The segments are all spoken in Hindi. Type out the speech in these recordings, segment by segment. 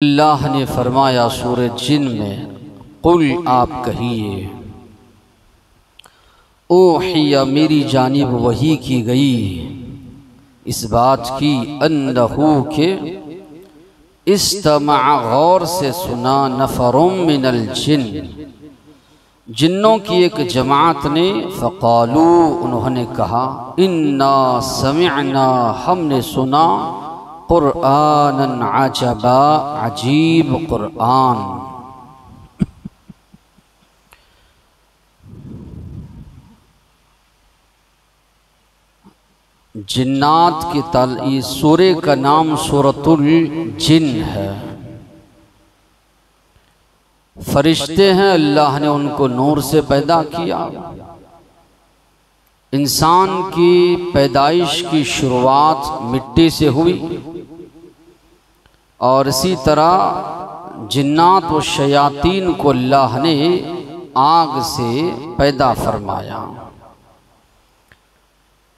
अल्लाह ने फरमाया सूरह जिन में, कुल आप कहिए, ओहिया मेरी जानिब वही की गई इस बात की, अन्नहू के इस्तमा गौर से सुना नफरुम मिनल जिन, जिन्नों की एक जमात ने, फ़क़ालू उन्होंने कहा, इन्ना समिअना हमने सुना, क़ुरआनन अजबा अजीब क़ुरआन। जिन्नात की इस सूरे का नाम सूरतुल जिन है। फरिश्ते हैं, अल्लाह ने उनको नूर से पैदा किया। इंसान की पैदाइश की शुरुआत मिट्टी से हुई और इसी तरह जिन्नात व शयातीन को अल्लाह ने आग से पैदा फरमाया।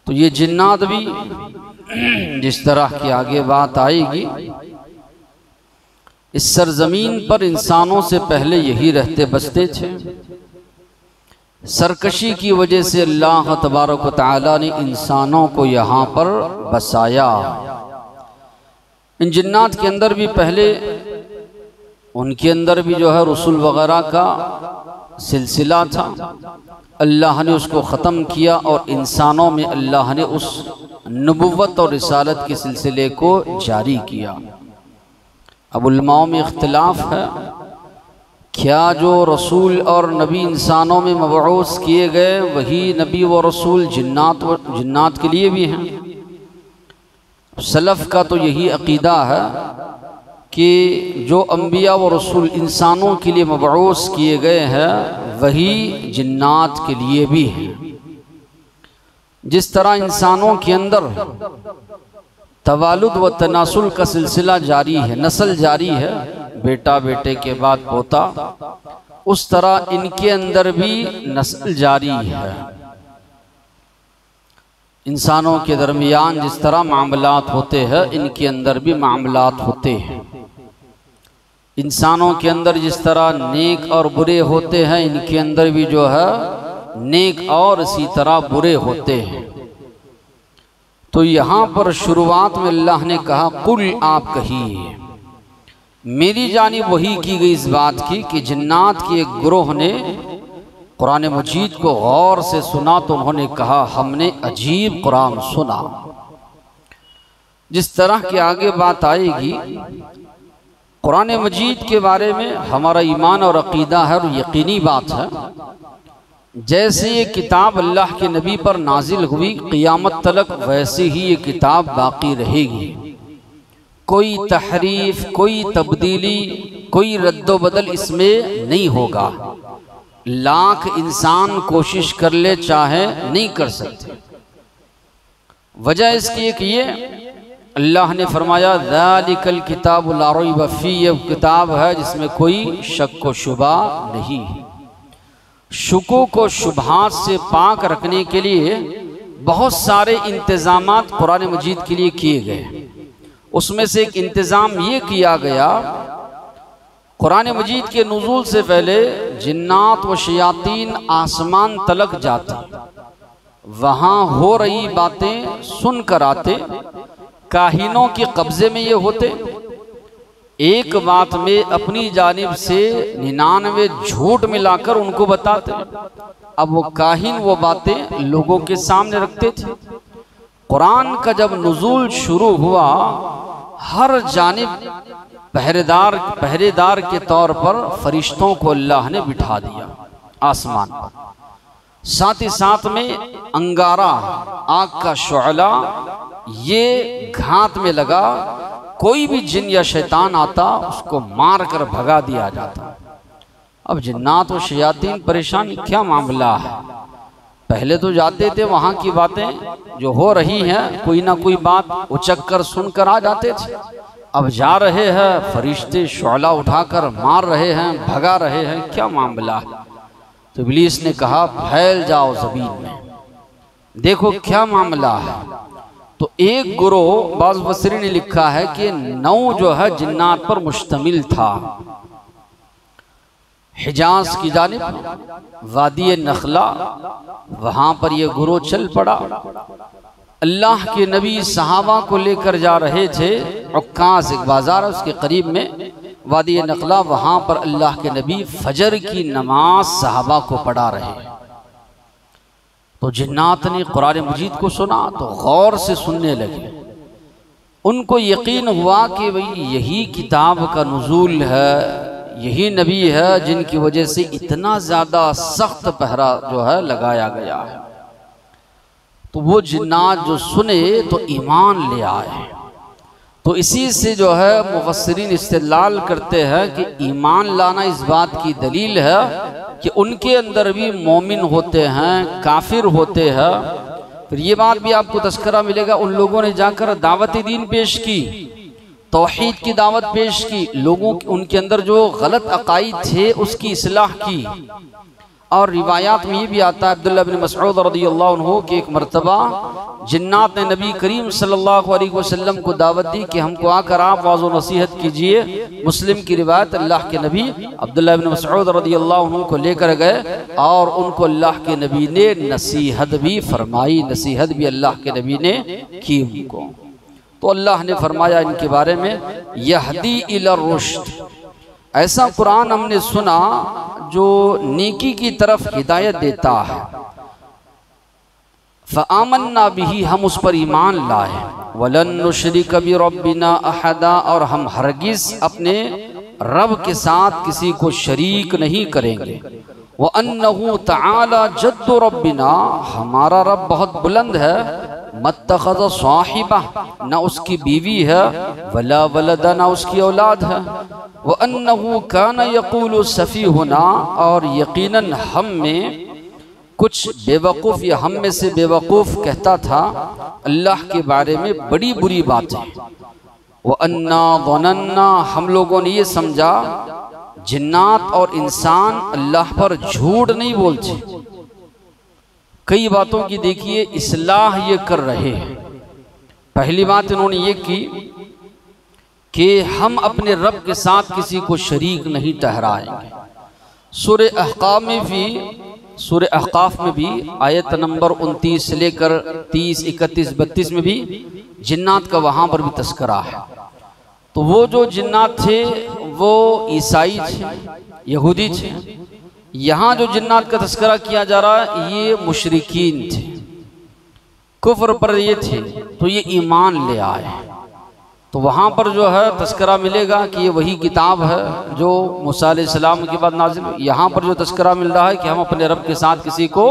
तो ये जिन्नात भी जिस तरह की आगे बात आएगी, इस सरजमीन पर इंसानों से पहले यही रहते बसते थे। सरकशी की वजह से अल्लाह तबारक व तआला ने इंसानों को यहाँ पर बसाया। इन जिन्नात के अंदर भी पहले उनके अंदर भी जो है रसूल वगैरह का सिलसिला था, अल्लाह ने उसको ख़त्म किया और इंसानों में अल्लाह ने उस नबुव्वत और रिसालत के सिलसिले को जारी किया। अब उलमाओं में इख्तिलाफ है, क्या जो रसूल और नबी इंसानों में मबऊस किए गए वही नबी व रसूल जिन्नात के लिए भी हैं? सलफ़ का तो यही अक़ीदा है कि जो अम्बिया व रसूल इंसानों के लिए मबऊस किए गए हैं वही जिन्नात के लिए भी हैं। जिस तरह इंसानों के अंदर तवालुद व तनासुल का सिलसिला जारी है, नस्ल जारी है, बेटा बेटे के बाद पोता, उस तरह इनके अंदर भी नस्ल जारी है। इंसानों के दरमियान जिस तरह मामलात होते हैं, इनके अंदर भी मामलात होते हैं। इंसानों के अंदर जिस तरह नेक और बुरे होते हैं, इनके अंदर भी जो है नेक और इसी तरह बुरे होते हैं। तो यहाँ पर शुरुआत में अल्लाह ने कहा, कुल आप कहिए, मेरी जानिब वही की गई इस बात की कि जिन्नात के एक ग्रोह ने कुरान मजीद को गौर से सुना तो उन्होंने कहा, हमने अजीब कुरान सुना। जिस तरह की आगे बात आएगी, कुरान मजीद के बारे में हमारा ईमान और अक़ीदा है और यकीनी बात है, जैसे ये किताब अल्लाह के नबी पर नाजिल हुई क़ियामत तलक, वैसे ही ये किताब बाकी रहेगी। कोई तहरीफ, कोई तब्दीली, कोई रद्दोबदल इसमें नहीं होगा। लाख इंसान कोशिश कर ले चाहे नहीं कर सकते। वजह इसकी एक ये, अल्लाह ने फरमाया, ज़ालिकल किताबु ला रैब फीह, ये किताब है जिसमें कोई शक व शुबा नहीं। शुको को शुबहात से पाक रखने के लिए बहुत सारे इंतज़ामात कुरान मजीद के लिए किए गए। उसमें से एक इंतज़ाम ये किया गया, कुरान मजीद के नुज़ूल से पहले जिन्नात व शयातीन आसमान तलक जाते, वहाँ हो रही बातें सुन कर आते, काहिनों के कब्ज़े में ये होते, एक बात में अपनी जानिब से 99 झूठ मिलाकर उनको बताते। अब वो काहिन वो बातें लोगों के सामने रखते थे। कुरान का जब नुज़ूल शुरू हुआ, हर जानिब पहरेदार के तौर पर फरिश्तों को अल्लाह ने बिठा दिया आसमान पर। साथ ही साथ में अंगारा, आग का शुअला, ये घात में लगा, कोई भी जिन या शैतान आता उसको मार कर भगा दिया जाता। अब जिन्नात व शयातीन परेशान, क्या मामला है? पहले तो जाते थे, वहाँ की बातें जो हो रही हैं कोई ना कोई बात उचक कर सुनकर आ जाते थे। अब जा रहे हैं, फरिश्ते शुअला उठाकर मार रहे हैं, भगा रहे हैं, क्या मामला है? तो इब्लीस ने कहा, फैल जाओ ज़मीन में, देखो क्या मामला है। तो एक ग्रोह बाज़ मुफस्सिरीन ने लिखा है कि 9 जो है जिन्नात पर मुश्तमिल था। हिजाज की जानिब वादी नखला, वहां पर यह ग्रोह चल पड़ा। अल्लाह के नबी सहाबा को लेकर जा रहे थे। उक्कास एक बाजार है उसके करीब में वादी नखला, वहां पर अल्लाह के नबी फजर की नमाज सहाबा को पढ़ा रहे। तो जिन्नात ने कुरान मजीद को सुना तो गौर से सुनने लगे। उनको यकीन हुआ कि भाई यही किताब का नुज़ूल है, यही नबी है जिनकी वजह से इतना ज़्यादा सख्त पहरा जो है लगाया गया है। तो वो जिन्नात जो सुने तो ईमान ले आए। तो इसी से जो है मुफस्सिरीन इस्तिदलाल करते हैं कि ईमान लाना इस बात की दलील है कि उनके अंदर भी मोमिन होते हैं, काफिर होते हैं। फिर ये बात भी आपको तस्करा मिलेगा, उन लोगों ने जाकर दावत दीन पेश की, तौहीद की दावत पेश की, लोगों उनके अंदर जो गलत अकाईद थे उसकी इस्लाह की। और रिवायात में ये भी आता है अब्दुल्लाह बिन मसऊद रज़ियल्लाहु अन्हु कि एक मरतबा जिन्नात ने नबी करीम सल्लल्लाहु अलैहि वसल्लम को दावत दी कि हमको आकर आप वाज़ व नसीहत कीजिए। मुस्लिम की रिवायत, अल्लाह के नबी अब्दुल्लाह बिन मसऊद रज़ियल्लाहु अन्हु को लेकर गए और उनको अल्लाह के नबी ने नसीहत भी फरमाई, नसीहत भी अल्लाह के नबी ने की उनको। तो अल्लाह ने फरमाया इनके बारे में, यहदी इला रुश्द, ऐसा कुरान हमने सुना जो नेकी की तरफ हिदायत देता है। फ़आमन्ना बिही, हम उस पर ईमान लाए। वलन नुशरिक बिरब्बिना अहदा, और हम हरगिज अपने रब के साथ किसी को शरीक नहीं करेंगे। व अन्नहु तआला जद्दु रब्बिना, हमारा रब बहुत बुलंद है। मत्तखज़ साहिबा, न उसकी बीवी है, वला वलदा, न उसकी औलाद है। व अन्नहु कान यक़ूलु सफ़ीहुना, और यकीनन हम में कुछ बेवकूफ़ या हम में से बेवकूफ़ कहता था अल्लाह के बारे में बड़ी बुरी बातें। व अन्ना ज़नन्ना, हम लोगों ने ये समझा जिन्नात और इंसान अल्लाह पर झूठ नहीं बोलते। कई बातों की देखिए इस्लाह ये कर रहे हैं। पहली बात इन्होंने ये की कि हम अपने रब के साथ किसी को शरीक नहीं ठहराएंगे। सूरह अहक़ाफ़ में भी आयत नंबर 29 से लेकर 30, 31, 32 में भी जिन्नात का वहाँ पर भी तस्करा है। तो वो जो जिन्नात थे वो ईसाई थे, यहूदी थे। यहाँ जो जिन्नात का तस्करा किया जा रहा है ये मुशरिकीन थे, कुफ्र पर ये थे, तो ये ईमान ले आए। तो वहाँ पर जो है तस्करा मिलेगा कि ये वही किताब है जो मूसा अलैहिस्सलाम के बाद नाज़िल हुई। यहाँ पर जो तस्करा मिल रहा है कि हम अपने रब के साथ किसी को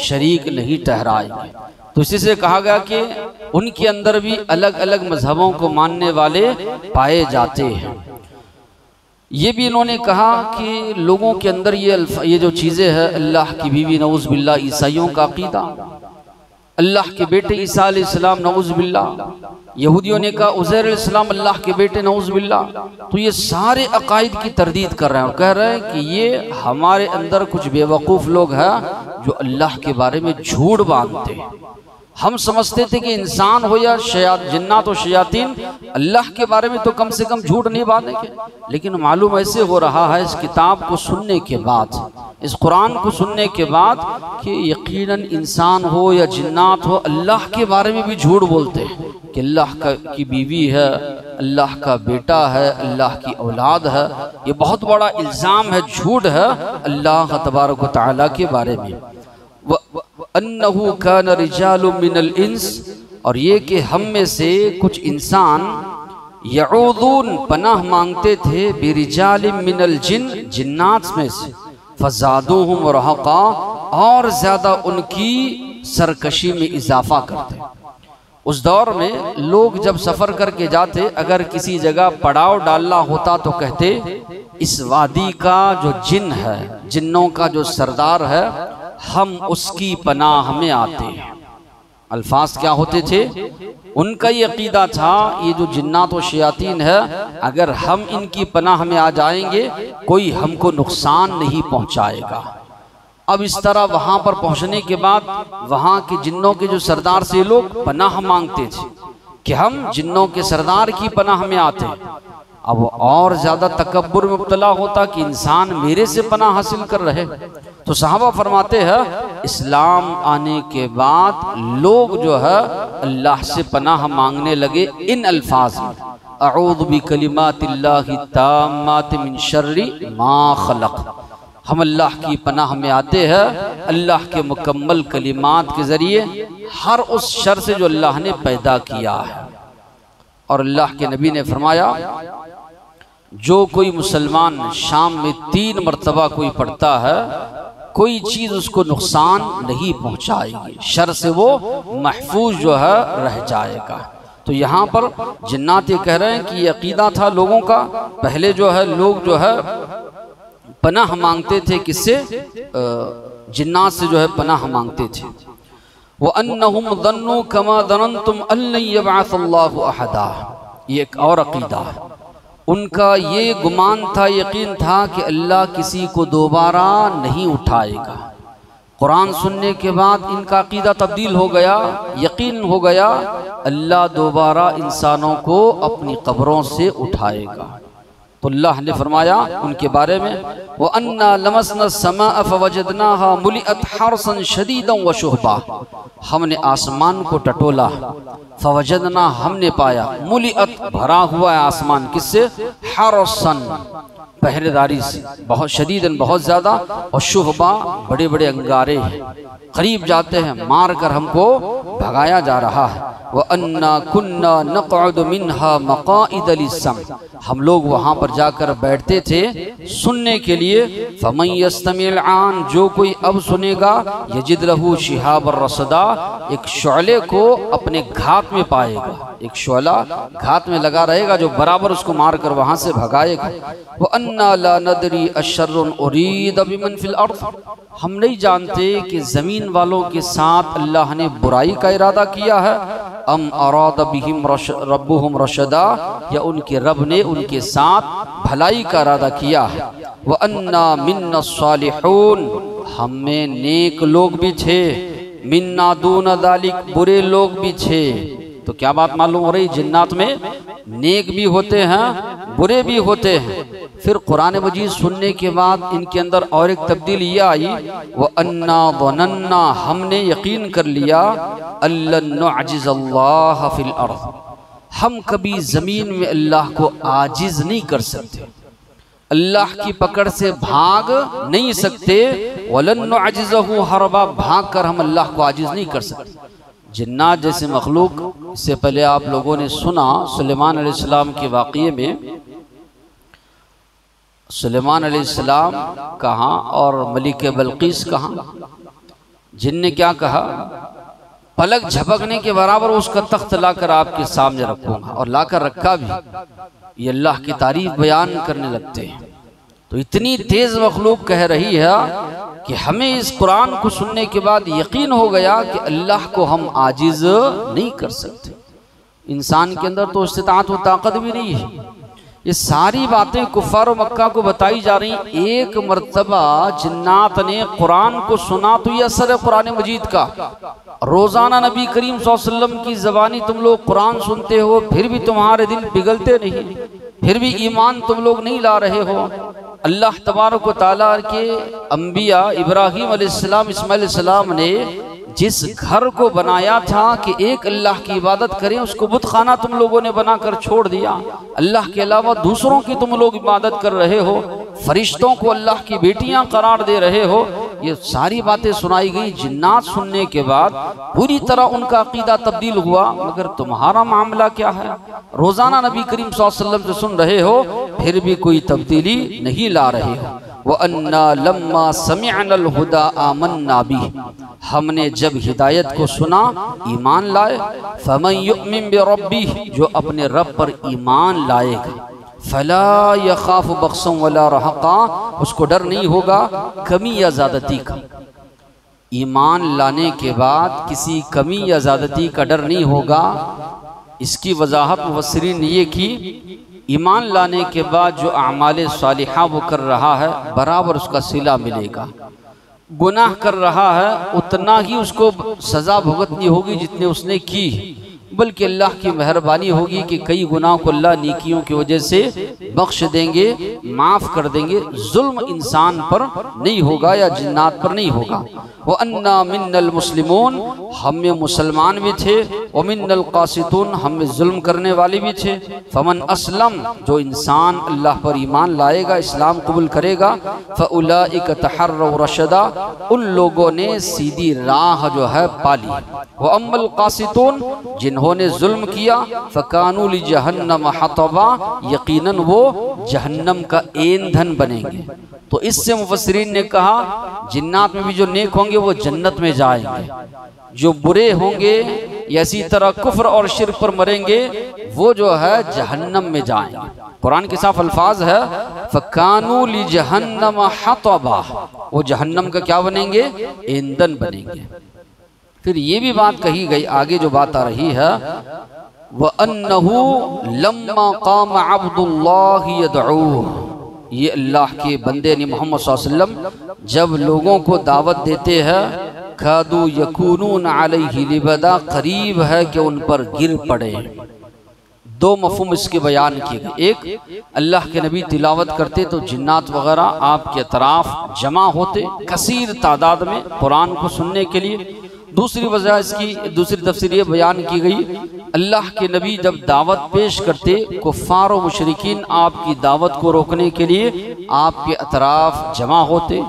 शरीक नहीं ठहराएंगे। तो इसी से कहा गया कि उनके अंदर भी अलग अलग मजहबों को मानने वाले पाए जाते हैं। ये भी इन्होंने कहा कि लोगों के अंदर ये जो चीज़ें हैं, अल्लाह की बीवी नऊज़ बिल्लाह, ईसाइयों का अक़ीदा, अल्लाह के बेटे ईसा अलैहिस्सलाम नऊज़ बिल्लाह, यहूदियों ने कहा उज़ैर अलैहिस्सलाम अल्लाह के बेटे नऊज़ बिल्लाह। तो ये सारे अकायद की तरदीद कर रहे हैं और कह रहे हैं कि ये हमारे अंदर कुछ बेवकूफ़ लोग हैं जो अल्लाह के बारे में झूठ बांधते हैं। हम समझते थे कि इंसान हो या जिन्नात और शयातीन अल्लाह के बारे में तो कम से कम झूठ नहीं बांधेंगे, लेकिन मालूम ऐसे हो रहा है इस किताब को सुनने के बाद, इस कुरान को सुनने के बाद कि यकीनन इंसान हो या जिन्नात हो अल्लाह के बारे में भी झूठ बोलते हैं कि अल्लाह की बीवी है, अल्लाह का बेटा है, अल्लाह की औलाद है। ये बहुत बड़ा इल्ज़ाम है, झूठ है अल्लाह तबारक व तआला के बारे में। अन्नहु कान रिजालुम मिनल इंस, और ये कि हम में से कुछ इंसान यऊदून पनाह मांगते थे बिरिजालिम मिनल जिन, जिन्नात में से, फज़ादूहुम रहक़ा, और ज़्यादा उनकी सरकशी में इजाफा करते। उस दौर में लोग जब सफ़र करके जाते, अगर किसी जगह पड़ाव डालना होता तो कहते इस वादी का जो जिन है, जिन्नों का जो सरदार है, हम उसकी पनाह में आते हैं। अल्फाज क्या होते थे? उनका ये अकीदा था ये जो जिन्नात व शयातीन है, अगर हम इनकी पनाह में आ जाएंगे कोई हमको नुकसान नहीं पहुंचाएगा। अब इस तरह वहां पर पहुंचने के बाद वहां के जिन्नों के जो सरदार से लोग पनाह मांगते थे कि हम जिन्नों के सरदार की पनाह में आते हैं। अब वो और ज्यादा तकब्बुर में मुब्तला होता कि इंसान मेरे से पनाह हासिल कर रहे। तो सहाबा फरमाते हैं इस्लाम आने के बाद लोग जो है अल्लाह से पनाह मांगने लगे इन अल्फाज में, अऊज़ु बिकलिमातिल्लाहि ताम्माति मिन शर्रि मा खलक़। हम अल्लाह की पनाह में आते हैं अल्लाह के मुकम्मल कलिमात के जरिए हर उस शर से जो अल्लाह ने पैदा किया है। और अल्लाह के नबी ने फरमाया जो कोई मुसलमान शाम में 3 मरतबा कोई पढ़ता है कोई चीज उसको नुकसान नहीं पहुंचाएगी, शर से वो महफूज जो है रह जाएगा। तो यहाँ पर जिन्नात ये कह रहे हैं कि ये अकीदा था लोगों का। पहले जो है लोग जो है पनाह मांगते थे किससे, जिन्नात से जो है पनाह मांगते थे। वो अन्नहुम ज़न्नु कमा ज़ननतुम अल्लन यबअसल्लाहु अहदा, ये एक और अकीदा है। उनका ये गुमान था, यकीन था कि अल्लाह किसी को दोबारा नहीं उठाएगा। कुरान सुनने के बाद इनका अकीदा तब्दील हो गया, यकीन हो गया अल्लाह दोबारा इंसानों को अपनी कब्रों से उठाएगा। तो अल्लाह ने फरमाया उनके बारे में वो अन्ना लमसना समा फवजदनाहा मुलिअत हरसन शदीदन व शुहबा, हमने आसमान को टटोला, फवजदना हमने पाया, मुलिअत भरा हुआ है आसमान किससे, हरसन पहरेदारी से, बहुत शदीदन बहुत ज्यादा, और शुहबा बड़े बड़े अंगारे हैं, करीब जाते हैं, मार कर हमको भगाया जा रहा है। व अन्ना कुन्ना नक़अदु मिन्हा मक़ाइद लिस्सम, हम लोग वहाँ पर जाकर बैठते थे सुनने के लिए। फमन यस्तमिल आन, जो कोई अब सुनेगा, यजिद लहू शिहाबर रसदा, एक शोले को अपने घात में पाएगा, एक शोला घात में लगा रहेगा जो बराबर उसको मार कर वहाँ से भगाएगा। वो अन्ना ला नदरी अशर्रुन उरीद बिमन फिल अर्द, हम नहीं जानते कि ज़मीन वालों के साथ अल्लाह ने बुराई का इरादा किया है, अम अराद बिहिम रब्बुहुम रशदा, या उनके रब ने उनके साथ भलाई का इरादा किया है। व अन्ना मिन्ना सालिहून, हम में नेक लोग भी थे, मिन्ना दून दालिक, बुरे लोग भी थे। तो क्या बात मालूम हो रही, जिन्नात में नेक भी होते हैं बुरे भी होते हैं। फिर कुरान मजीद सुनने के बाद इनके अंदर और एक तब्दीली यह आई, वो अन्ना वनन्ना, हमने यकीन कर लिया, अल्लन नुअजिज़ अल्लाह फिल अर्ज़, हम कभी जमीन में अल्लाह को आजिज नहीं कर सकते, अल्लाह की पकड़ से भाग नहीं सकते। वलन नुअजिज़हु हरबा, भाग कर हम अल्लाह को आजिज नहीं कर सकते। जिन्नात जैसे मखलूक, इससे पहले आप लोगों ने सुना सुलेमान अलैहिस्सलाम के वाक़ये में, सुलेमान अलैहिस्सलाम कहाँ और मलिक बल्कीस कहाँ, जिन ने क्या कहा, पलक झपकने के बराबर उसका तख्त लाकर आपके सामने रखूंगा, और लाकर रखा भी। ये अल्लाह की तारीफ बयान करने लगते हैं। तो इतनी तेज मखलूक कह रही है कि हमें इस कुरान को सुनने के बाद यकीन हो गया कि अल्लाह को हम आजिज नहीं कर सकते। इंसान के अंदर तो इस्तिताअत व ताकत भी नहीं है। ये सारी बातें कुफ़ार व मक्का को बताई जा रही। एक मर्तबा जिन्नात ने कुरान को सुना तो ये असर है कुरान मजीद का। रोजाना नबी करीम सल्लल्लाहु अलैहि वसल्लम की ज़बानी तुम लोग कुरान सुनते हो, फिर भी तुम्हारे दिल पिघलते नहीं, फिर भी ईमान तुम लोग नहीं ला रहे हो। अल्लाह तबारक व तआला के अंबिया इब्राहीम अलैहिस्सलाम, इस्माइल अलैहिस्सलाम ने जिस घर को बनाया था कि एक अल्लाह की इबादत करें, उसको बुत खाना तुम लोगों ने बनाकर छोड़ दिया। अल्लाह के अलावा दूसरों की तुम लोग इबादत कर रहे हो, फरिश्तों को अल्लाह की बेटियां करार दे रहे हो। ये सारी बातें सुनाई गई। जिन्नात सुनने के बाद पूरी तरह उनका अकीदा तब्दील हुआ। मगर तुम्हारा मामला क्या है? रोजाना नबी करीम सल्लल्लाहु अलैहि वसल्लम से सुन रहे हो, फिर भी कोई तब्दीली नहीं ला रहे हो। व अन्ना लम्मा समिअनल हुदा आमन्ना बिही, हमने जब हिदायत को सुना ईमान लाए। फमन युमिन बिरब्बिही, जो अपने रब पर ईमान लाएगा, फला यखाफु बख्सन वला रहका, उसको डर नहीं होगा कमी या ज्यादती का। ईमान लाने के बाद किसी कमी या ज्यादती का डर नहीं होगा। इसकी वजाहत मुफस्सिरीन ने ये की, ईमान लाने के बाद जो अमाल सालिहा वो कर रहा है, बराबर उसका सिला मिलेगा। गुनाह कर रहा है उतना ही उसको सज़ा भुगतनी होगी जितने उसने की, बल्कि अल्लाह की मेहरबानी होगी कि कई गुनाहों को अल्लाह नेकियों की वजह से बख्श देंगे, माफ़ कर देंगे। जुल्म इंसान पर नहीं होगा या जिन्नात पर नहीं होगा। व अन्ना मिन्नल मुस्लिमून, हम में मुसलमान भी थे, व मिन्नल कासितून, हम में जुल्म करने वाले भी थे। फमन असलम, जो इंसान अल्लाह पर ईमान लाएगा, इस्लाम कबूल करेगा, फ़उलाइक तहर्रव रशदा, उन लोगों ने सीधी राह जो है पाली। व अम्मल कासितून, जिन्होंने जुल्म किया, फ़कानू लि जहन्नम हतबा, यकीनन वो जहन्नम का ईंधन बनेंगे। तो इससे मुफस्सिरीन ने कहा जिन्नात में भी जो नेक होंगे वो जन्नत में जाएंगे, जो बुरे होंगे या इसी तरह कुफ्र और शिर्क पर मरेंगे वो जो है जहन्नम में जाएंगे। कुरान के साफ अल्फाज है फ़कानू लि जहन्नम हतबा, वो जहन्नम का क्या बनेंगे? ईंधन बनेंगे। फिर ये भी बात कही गई, आगे जो बात आ रही है, व अन्नहु लम्मा क़ाम अब्दुल्लाह यदऊह, ये अल्लाह के बंदे यानी मोहम्मद सल्लल्लाहु अलैहि वसल्लम जब लोगों को दावत देते हैं, कादू यकूनून अलैहि लिबदा, करीब है कि उन पर गिर पड़े। दो मफहूम इसके बयान किए गए। एक, अल्लाह के नबी तिलावत करते तो जिन्नात वगैरह आपके अतराफ जमा होते कसीर तादाद में कुरान को सुनने के लिए। दूसरी वजह इसकी, दूसरी तफसीर ये बयान की गई, अल्लाह के नबी जब दावत पेश करते कुफ्फार और मुशरिकीन आपकी दावत को रोकने के लिए आपके अतराफ जमा होते।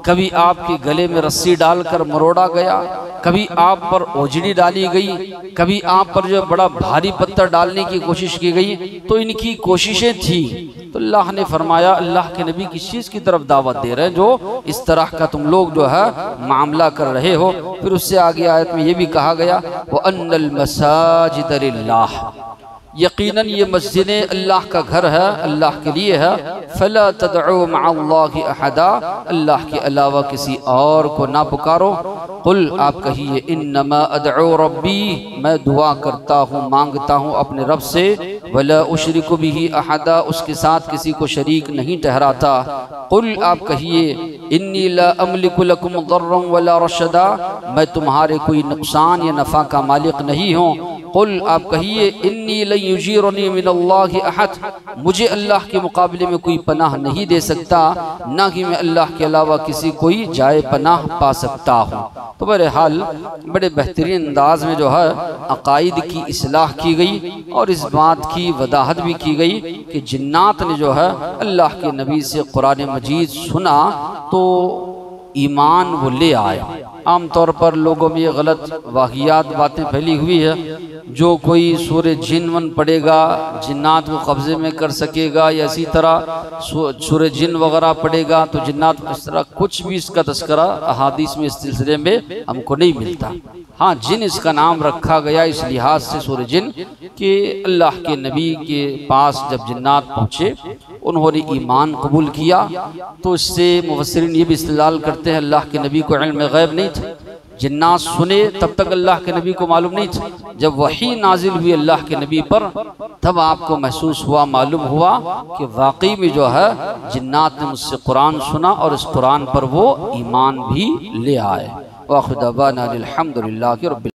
कभी आपके गले में रस्सी डालकर मरोड़ा गया, कभी आप पर ओजड़ी डाली गई, कभी आप पर जो बड़ा भारी पत्थर डालने की कोशिश की गई। तो इनकी कोशिशें थी, तो अल्लाह ने फरमाया अल्लाह के नबी किस चीज़ की तरफ दावत दे रहे हैं जो इस तरह का तुम लोग जो है मामला कर रहे हो। फिर उससे आगे आयत में ये भी कहा गया व अन्नल मसाजिद लिल्लाह, यकीनन ये मस्जिदें अल्लाह का घर है, अल्लाह के लिए है। फला तदउ मअल्लाहि अहदा, अल्लाह के अलावा किसी और को ना पुकारो। कुल, आप कहिए इन्नमा अदउ रब्बी, मैं दुआ करता हूँ, मांगता हूँ अपने रब से। वला उशरिकु बिही अहदा, उसके साथ किसी को शरीक नहीं ठहराता। कुल, आप कहिए इन्नी ला अमलिकु लकुम दर्रन वला रशदा, मैं तुम्हारे कोई नुकसान या नफ़ा का मालिक नहीं हूँ। कुल, आप कहिए इन्नी लन युजीरनी मिनल्लाहि अहद, मुझे अल्लाह के मुकाबले में कोई पनाह नहीं दे सकता, ना कि मैं अल्लाह के अलावा किसी कोई जाए पनाह पा सकता हूँ। तो बहरहाल बड़े बेहतरीन अंदाज में जो है अकायद की इस्लाह की गई और इस बात की वदाहत भी की गई कि जिन्नात ने जो है अल्लाह के नबी से कुरान मजीद सुना तो ईमान वो ले आए। आम तौर पर लोगों में ये गलत वाहियात बातें फैली हुई है, जो कोई सूरह जिन वन पढ़ेगा जिन्नात को कब्ज़े में कर सकेगा, या इसी तरह सूरह जिन वगैरह पढ़ेगा तो जिन्नात, इस तरह कुछ भी इसका तस्करा अहादीस में इस सिलसिले में हमको नहीं मिलता। हाँ, जिन इसका नाम रखा गया इस लिहाज से सूरह जिन कि अल्लाह के नबी के पास जब जिन्नात पहुँचे उन्होंने ईमान कबूल किया, तो इससे मुफस्सिरीन ये भी इस्तिलाल करते हैं अल्लाह के नबी को इल्म गैब नहीं था। जिन्नात सुने तब तक अल्लाह के नबी को मालूम नहीं था, जब वही नाजिल हुई अल्लाह के नबी पर तब आपको महसूस हुआ, मालूम हुआ कि वाकई में जो है जिन्नात ने मुझसे कुरान सुना और इस कुरान पर वो ईमान भी ले आए। व आखिर दअवाना अनिल हम्दुलिल्लाहि रब्बिल